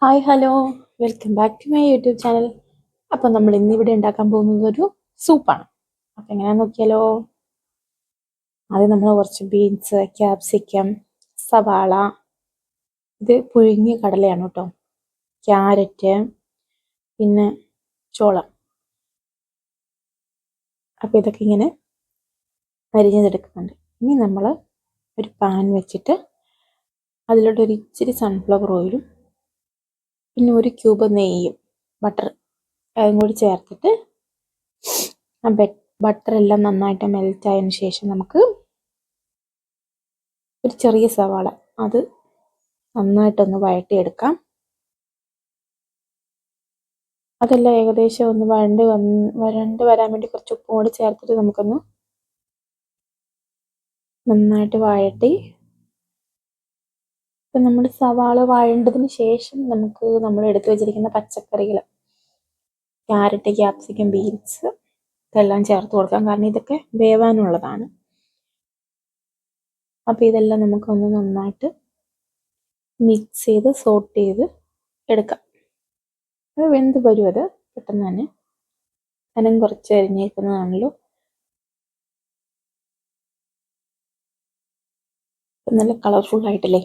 Hi hello, welcome back to my YouTube channel. അപ്പോൾ നമ്മൾ ഇന്നിവിടെ ഉണ്ടാക്കാൻ പോകുന്നത് ഒരു സൂപ്പാണ്. അപ്പം എങ്ങനെയാണെന്ന് നോക്കിയാലോ. ആദ്യം നമ്മൾ കുറച്ച് ബീൻസ്, ക്യാപ്സിക്കം, സവാള, ഇത് പുഴുങ്ങിയ കടലയാണ് കേട്ടോ, ക്യാരറ്റ്, പിന്നെ ചോളം. അപ്പോൾ ഇതൊക്കെ ഇങ്ങനെ അരിഞ്ഞെടുക്കുന്നുണ്ട്. ഇനി നമ്മൾ ഒരു പാൻ വെച്ചിട്ട് അതിലോട്ട് ഒരു ഇച്ചിരി സൺഫ്ലവർ ഓയിലും പിന്നെ ഒരു ക്യൂബ് നെയ്യും ബട്ടർ അതും കൂടി ചേർത്തിട്ട് ആ ബട്ടർ എല്ലാം നന്നായിട്ട് മെൽറ്റ് ആയതിനു ശേഷം നമുക്ക് ഒരു ചെറിയ സവാള അത് നന്നായിട്ടൊന്ന് വഴറ്റിയെടുക്കാം. അതെല്ലാം ഏകദേശം ഒന്ന് വരണ്ട് വരാൻ വേണ്ടി കുറച്ച് ഉപ്പും കൂടി ചേർത്തിട്ട് നമുക്കൊന്ന് നന്നായിട്ട് വഴറ്റി. ഇപ്പം നമ്മൾ സവാള വഴണ്ടതിന് ശേഷം നമുക്ക് നമ്മൾ എടുത്തു വെച്ചിരിക്കുന്ന പച്ചക്കറികൾ, ക്യാരറ്റ്, ക്യാപ്സിക്കം, ബീൻസ് ഇതെല്ലാം ചേർത്ത് കൊടുക്കാം. കാരണം ഇതൊക്കെ വേവാനുള്ളതാണ്. അപ്പോൾ ഇതെല്ലാം നമുക്കൊന്ന് നന്നായിട്ട് മിക്സ് ചെയ്ത് സോട്ട് ചെയ്ത് എടുക്കാം. അത് വെന്ത് വരും, അത് പെട്ടെന്ന് തന്നെ. കനം കുറച്ച് അരിഞ്ഞേക്കുന്നതാണല്ലോ. നല്ല കളർഫുൾ ആയിട്ടല്ലേ,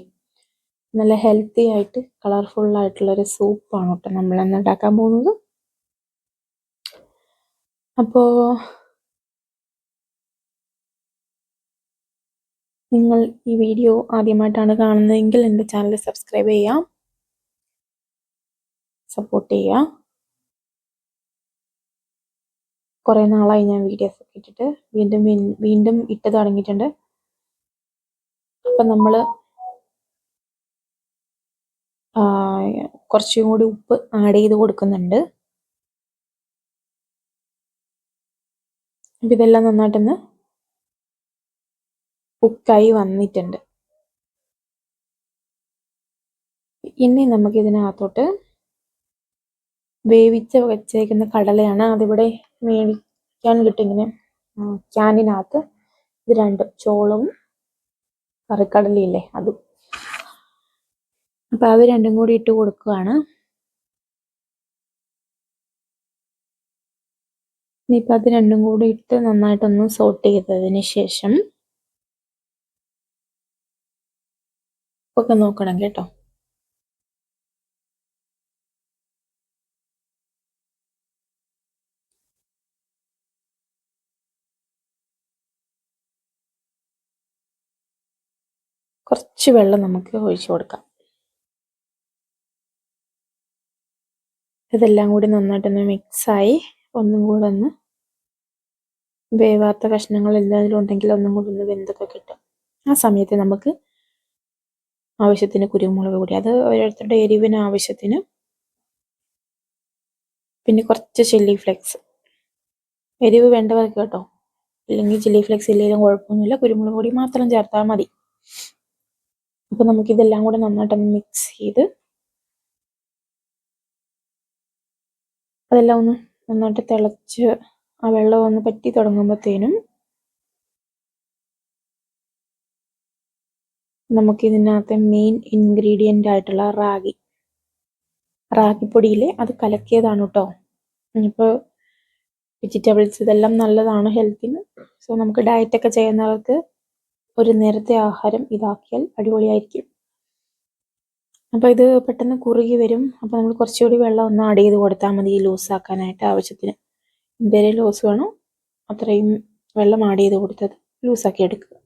നല്ല ഹെൽത്തി ആയിട്ട് കളർഫുൾ ആയിട്ടുള്ളൊരു സൂപ്പാണ് കേട്ടോ നമ്മളന്ന് ഉണ്ടാക്കാൻ പോകുന്നത്. അപ്പോൾ നിങ്ങൾ ഈ വീഡിയോ ആദ്യമായിട്ടാണ് കാണുന്നതെങ്കിൽ എൻ്റെ ചാനൽ സബ്സ്ക്രൈബ് ചെയ്യാം, സപ്പോർട്ട് ചെയ്യുക. കുറേ നാളായി ഞാൻ വീഡിയോസ് ഒക്കെ ഇട്ടിട്ട്, വീണ്ടും ഇട്ട് തുടങ്ങിയിട്ടുണ്ട്. അപ്പം നമ്മൾ കുറച്ചും കൂടി ഉപ്പ് ആഡ് ചെയ്ത് കൊടുക്കുന്നുണ്ട്. അപ്പം ഇതെല്ലാം നന്നായിട്ടൊന്ന് കുക്കായി വന്നിട്ടുണ്ട്. ഇനി നമുക്കിതിനകത്തോട്ട് വേവിച്ച് വെച്ചേക്കുന്ന കടലയാണ്, അതിവിടെ മേടിക്കാൻ കിട്ടും ഇങ്ങനെ ക്യാനിനകത്ത്. ഇത് രണ്ടും, ചോളവും കറിക്കടലയില്ലേ അതും. അപ്പം അത് രണ്ടും കൂടി ഇട്ട് കൊടുക്കുകയാണ്. ഇനിയിപ്പോൾ അത് രണ്ടും കൂടി ഇട്ട് നന്നായിട്ടൊന്ന് സോട്ട് ചെയ്തതിന് ശേഷം ഒക്കെ നോക്കണം കേട്ടോ. കുറച്ച് വെള്ളം നമുക്ക് ഒഴിച്ചു കൊടുക്കാം. ഇതെല്ലാം കൂടി നന്നായിട്ടൊന്ന് മിക്സായി ഒന്നും കൂടെ ഒന്ന് വേവാത്ത കഷ്ണങ്ങൾ എല്ലാത്തിലും ഉണ്ടെങ്കിൽ ഒന്നും കൂടി ഒന്ന് വെന്തൊക്കെ കിട്ടും. ആ സമയത്ത് നമുക്ക് ആവശ്യത്തിന് കുരുമുളക് പൊടി, അത് ഓരോരുത്തരുടെ എരിവിന് ആവശ്യത്തിന്, പിന്നെ കുറച്ച് ചില്ലി ഫ്ലേക്സ്. എരിവ് വേണ്ടവർക്ക് കേട്ടോ, ഇല്ലെങ്കിൽ ചില്ലി ഫ്ലേക്സ് ഇല്ലെങ്കിലും കുഴപ്പമൊന്നുമില്ല, കുരുമുളക് പൊടി മാത്രം ചേർത്താൽ മതി. അപ്പോൾ നമുക്കിതെല്ലാം കൂടെ നന്നായിട്ടൊന്ന് മിക്സ് ചെയ്ത് അതെല്ലാം ഒന്ന് നന്നായിട്ട് തിളച്ച് ആ വെള്ളം ഒന്ന് പറ്റി തുടങ്ങുമ്പോഴത്തേനും നമുക്കിതിനകത്തെ മെയിൻ ഇൻഗ്രീഡിയൻ്റ് ആയിട്ടുള്ള റാഗിപ്പൊടിയില്ലേ, അത് കലക്കിയതാണ് കേട്ടോ. ഇപ്പോൾ വെജിറ്റബിൾസ് ഇതെല്ലാം നല്ലതാണ് ഹെൽത്തിന്. സോ നമുക്ക് ഡയറ്റൊക്കെ ചെയ്യുന്നവർക്ക് ഒരു നേരത്തെ ആഹാരം ഇതാക്കിയാൽ അടിപൊളിയായിരിക്കും. അപ്പോൾ ഇത് പെട്ടെന്ന് കുറുകി വരും. അപ്പോൾ നമ്മൾ കുറച്ചുകൂടി വെള്ളം ഒന്ന് ആഡ് ചെയ്ത് കൊടുത്താൽ മതി ലൂസാക്കാനായിട്ട്. ആവശ്യത്തിന് എന്തേലും ലൂസ് വേണോ അത്രയും വെള്ളം ആഡ് ചെയ്ത് കൊടുത്തത് ലൂസാക്കി എടുക്കുക.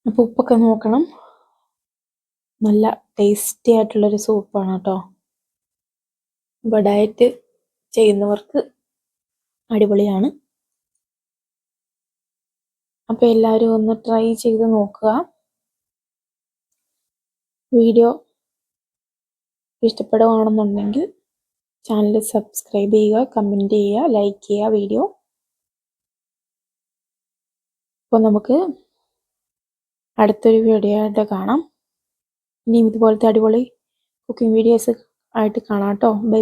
അപ്പോൾ ഉപ്പൊക്കെ നോക്കണം. നല്ല ടേസ്റ്റി ആയിട്ടുള്ളൊരു സൂപ്പാണ് കേട്ടോ. അപ്പോൾ ഡയറ്റ് ചെയ്യുന്നവർക്ക് അടിപൊളിയാണ്. അപ്പോൾ എല്ലാവരും ഒന്ന് ട്രൈ ചെയ്ത് നോക്കുക. വീഡിയോ ഇഷ്ടപ്പെടുകയാണെന്നുണ്ടെങ്കിൽ ചാനൽ സബ്സ്ക്രൈബ് ചെയ്യുക, കമൻറ്റ് ചെയ്യുക, ലൈക്ക് ചെയ്യുക വീഡിയോ. അപ്പോൾ നമുക്ക് അടുത്തൊരു വീഡിയോ ആയിട്ട് കാണാം. ഇനിയും ഇതുപോലത്തെ അടിപൊളി കുക്കിംഗ് വീഡിയോസ് ആയിട്ട് കാണാം കേട്ടോ. ബൈ.